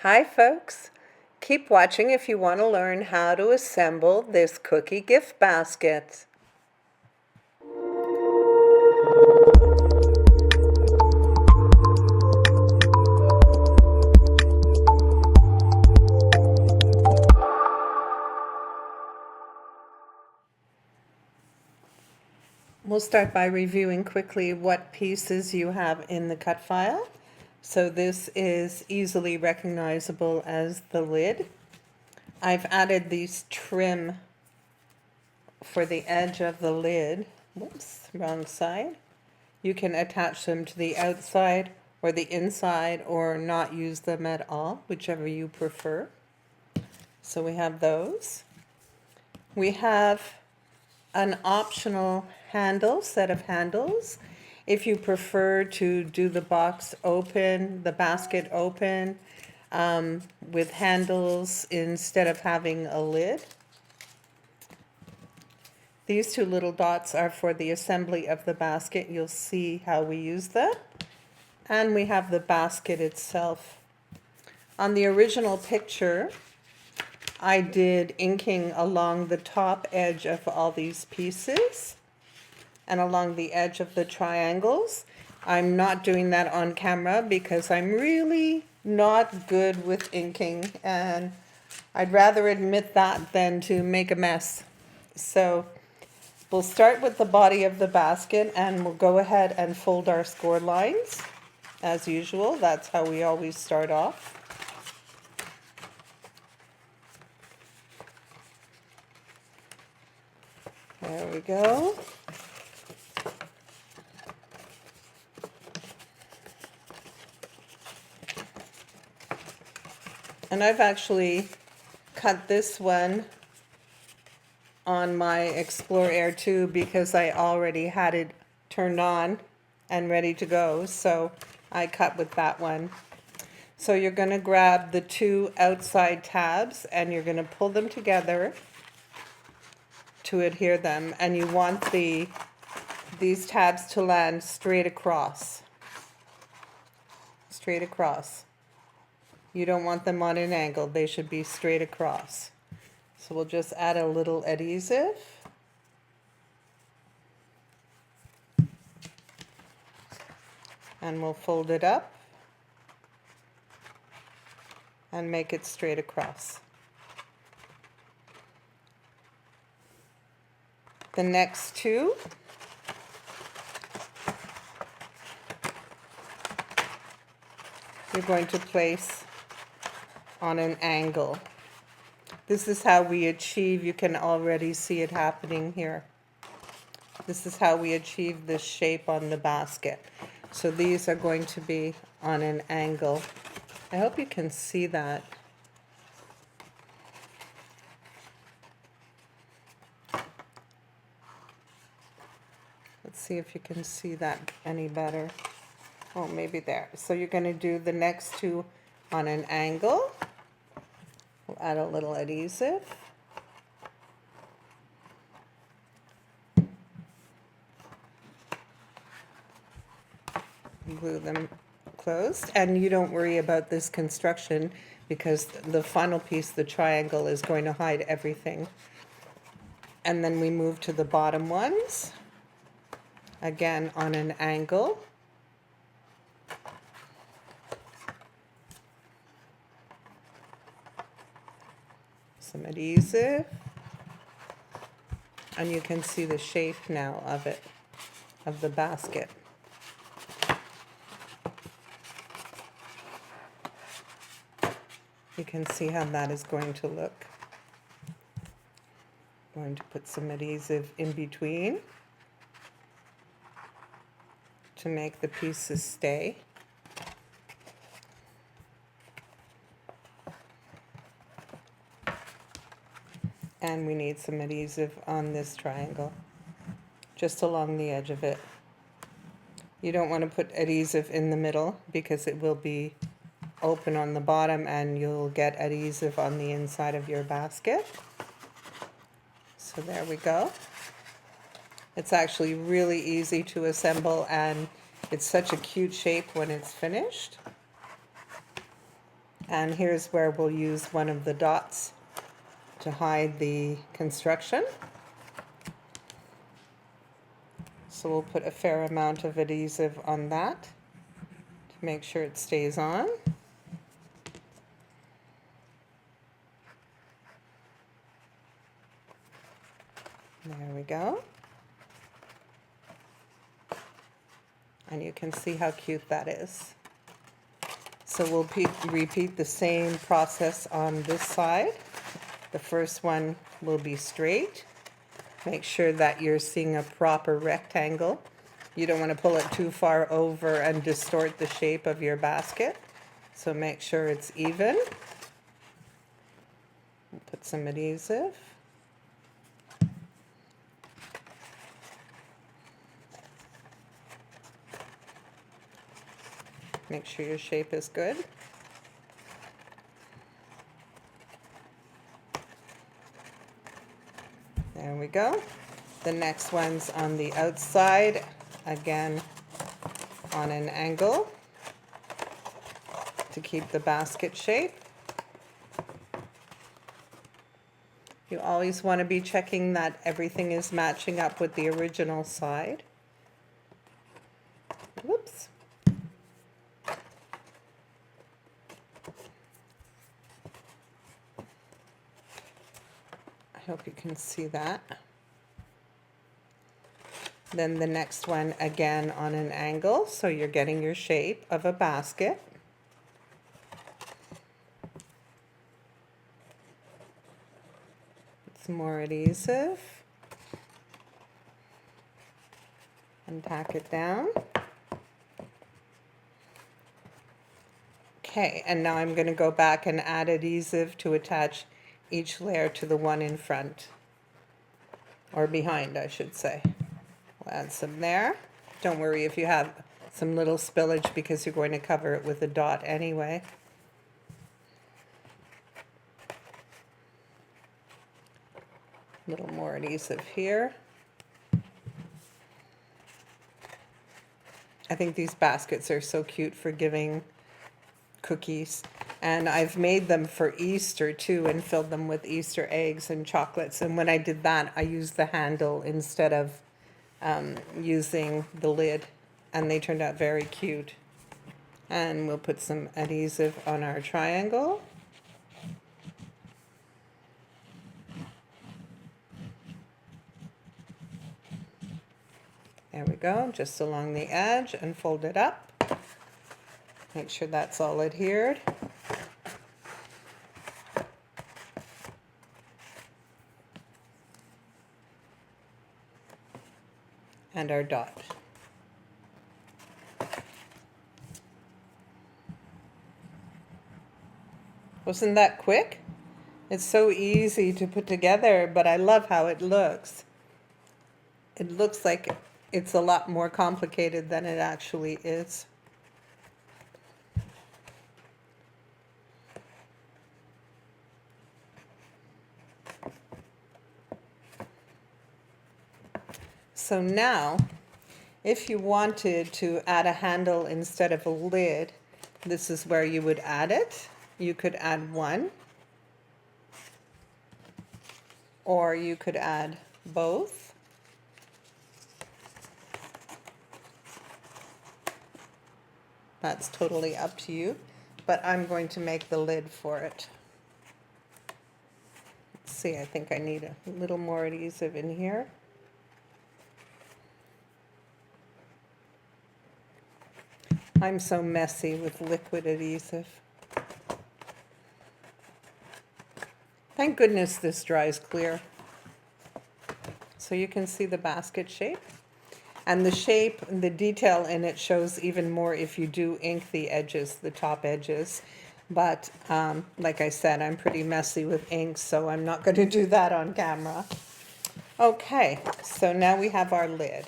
Hi folks! Keep watching if you want to learn how to assemble this cookie gift basket. We'll start by reviewing quickly what pieces you have in the cut file. So this is easily recognizable as the lid. I've added these trim for the edge of the lid. Whoops, wrong side. You can attach them to the outside or the inside or not use them at all, whichever you prefer. So we have those. We have an optional set of handles. If you prefer to do the box open, the basket open, with handles instead of having a lid. These two little dots are for the assembly of the basket. You'll see how we use them. And we have the basket itself. On the original picture, I did inking along the top edge of all these pieces and along the edge of the triangles. I'm not doing that on camera because I'm really not good with inking, and I'd rather admit that than to make a mess. So we'll start with the body of the basket and we'll go ahead and fold our score lines as usual. That's how we always start off. There we go. And I've actually cut this one on my Explore Air 2 because I already had it turned on and ready to go. So I cut with that one. So you're going to grab the two outside tabs and you're going to pull them together to adhere them. And you want these tabs to land straight across. Straight across. You don't want them on an angle. They should be straight across. So we'll just add a little adhesive. And we'll fold it up and make it straight across. The next two, you're going to place on an angle. This is how we achieve, you can already see it happening here. This is how we achieve this shape on the basket. So these are going to be on an angle. I hope you can see that. Let's see if you can see that any better. Oh, maybe there. So you're going to do the next two on an angle. We'll add a little adhesive. Glue them closed. And you don't worry about this construction because the final piece, the triangle, is going to hide everything. And then we move to the bottom ones. Again, on an angle. Some adhesive. And you can see the shape now of it, of the basket. You can see how that is going to look. I'm going to put some adhesive in between to make the pieces stay. And we need some adhesive on this triangle, just along the edge of it. You don't want to put adhesive in the middle because it will be open on the bottom and you'll get adhesive on the inside of your basket. So there we go. It's actually really easy to assemble and it's such a cute shape when it's finished. And here's where we'll use one of the dots to hide the construction. So we'll put a fair amount of adhesive on that to make sure it stays on. There we go. And you can see how cute that is. So we'll repeat the same process on this side. The first one will be straight. Make sure that you're seeing a proper rectangle. You don't want to pull it too far over and distort the shape of your basket. So make sure it's even. We'll put some adhesive. Make sure your shape is good. There we go. The next one's on the outside, again on an angle to keep the basket shape. You always want to be checking that everything is matching up with the original side. Whoops. I hope you can see that. Then the next one again on an angle, so you're getting your shape of a basket. Some more adhesive and tack it down. Okay, and now I'm going to go back and add adhesive to attach each layer to the one in front, or behind, I should say. We'll add some there. Don't worry if you have some little spillage because you're going to cover it with a dot anyway. A little more adhesive here. I think these baskets are so cute for giving cookies. And I've made them for Easter too and filled them with Easter eggs and chocolates. And when I did that, I used the handle instead of using the lid. And they turned out very cute. And we'll put some adhesive on our triangle. There we go, just along the edge and fold it up. Make sure that's all adhered. And our dot. Wasn't that quick? It's so easy to put together, but I love how it looks. It looks like it's a lot more complicated than it actually is. So now, if you wanted to add a handle instead of a lid, this is where you would add it. You could add one, or you could add both. That's totally up to you, but I'm going to make the lid for it. Let's see, I think I need a little more adhesive in here. I'm so messy with liquid adhesive. Thank goodness this dries clear. So you can see the basket shape. And the shape, the detail in it shows even more if you do ink the edges, the top edges. But like I said, I'm pretty messy with ink, so I'm not going to do that on camera. Okay, so now we have our lid.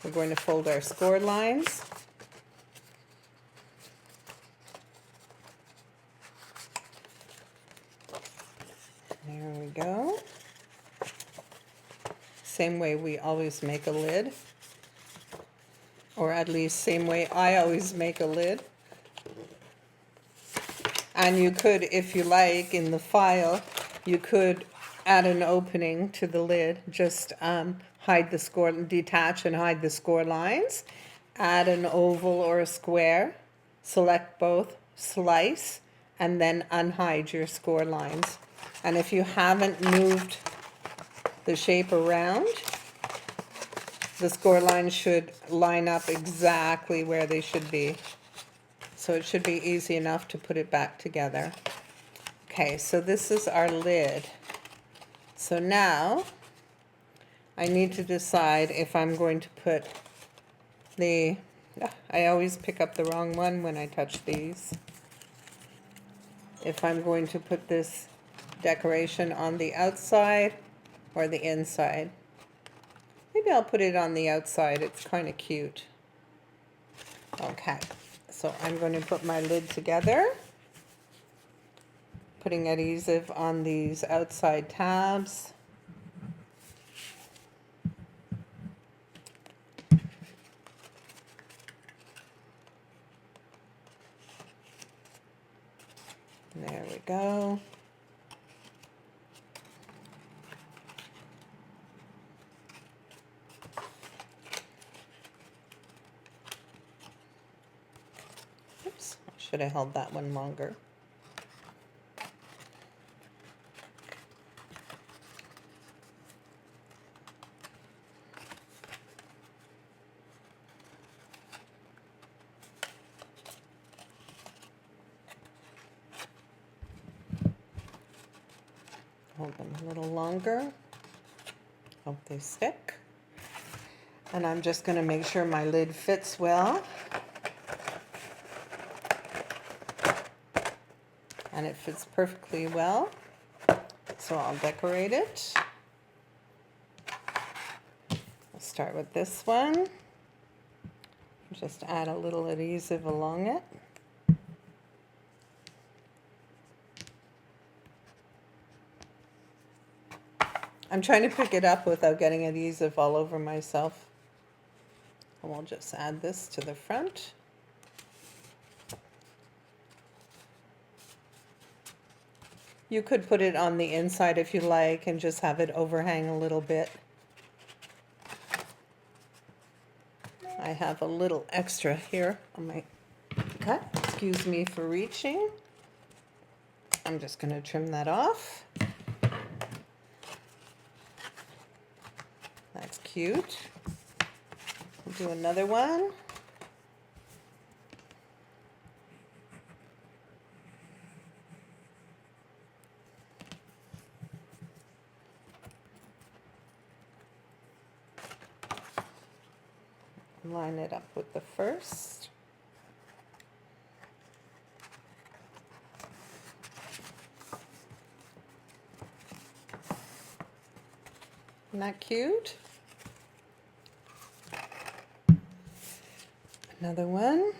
We're going to fold our score lines. There we go. Same way we always make a lid, or at least same way I always make a lid. And you could, if you like, in the file, you could add an opening to the lid, just hide the score, detach and hide the score lines, add an oval or a square, select both, slice, and then unhide your score lines. And if you haven't moved the shape around, the score lines should line up exactly where they should be. So it should be easy enough to put it back together. Okay, so this is our lid. So now I need to decide if I'm going to put the, I always pick up the wrong one when I touch these. If I'm going to put this decoration on the outside or the inside. Maybe I'll put it on the outside, it's kind of cute. Okay, so I'm going to put my lid together. Putting adhesive on these outside tabs. There we go. Oops, I should have held that one longer. Hold them a little longer. Hope they stick. And I'm just going to make sure my lid fits well. And it fits perfectly well. So I'll decorate it. I'll start with this one. Just add a little adhesive along it. I'm trying to pick it up without getting adhesive all over myself. And we'll just add this to the front. You could put it on the inside if you like and just have it overhang a little bit. I have a little extra here on my cut. Excuse me for reaching. I'm just going to trim that off. That's cute. We'll do another one. Line it up with the first. Isn't that cute? Another one.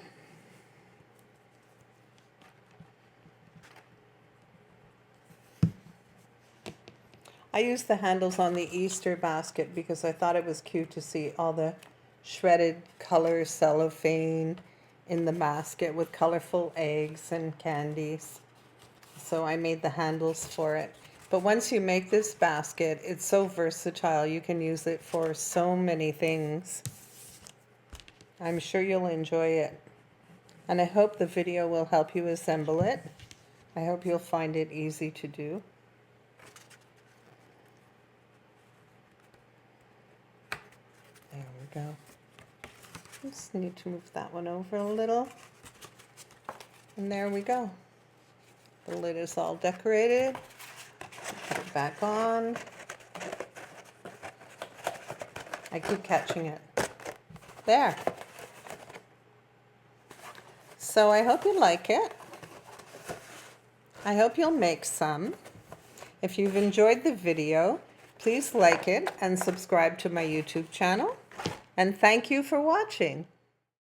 I used the handles on the Easter basket because I thought it was cute to see all the shredded color cellophane in the basket with colorful eggs and candies. So I made the handles for it. But once you make this basket, it's so versatile. You can use it for so many things. I'm sure you'll enjoy it. And I hope the video will help you assemble it. I hope you'll find it easy to do. There we go. Just need to move that one over a little. And there we go. The lid is all decorated. Put it back on. I keep catching it. There. So I hope you like it. I hope you'll make some. If you've enjoyed the video, please like it and subscribe to my YouTube channel. And thank you for watching.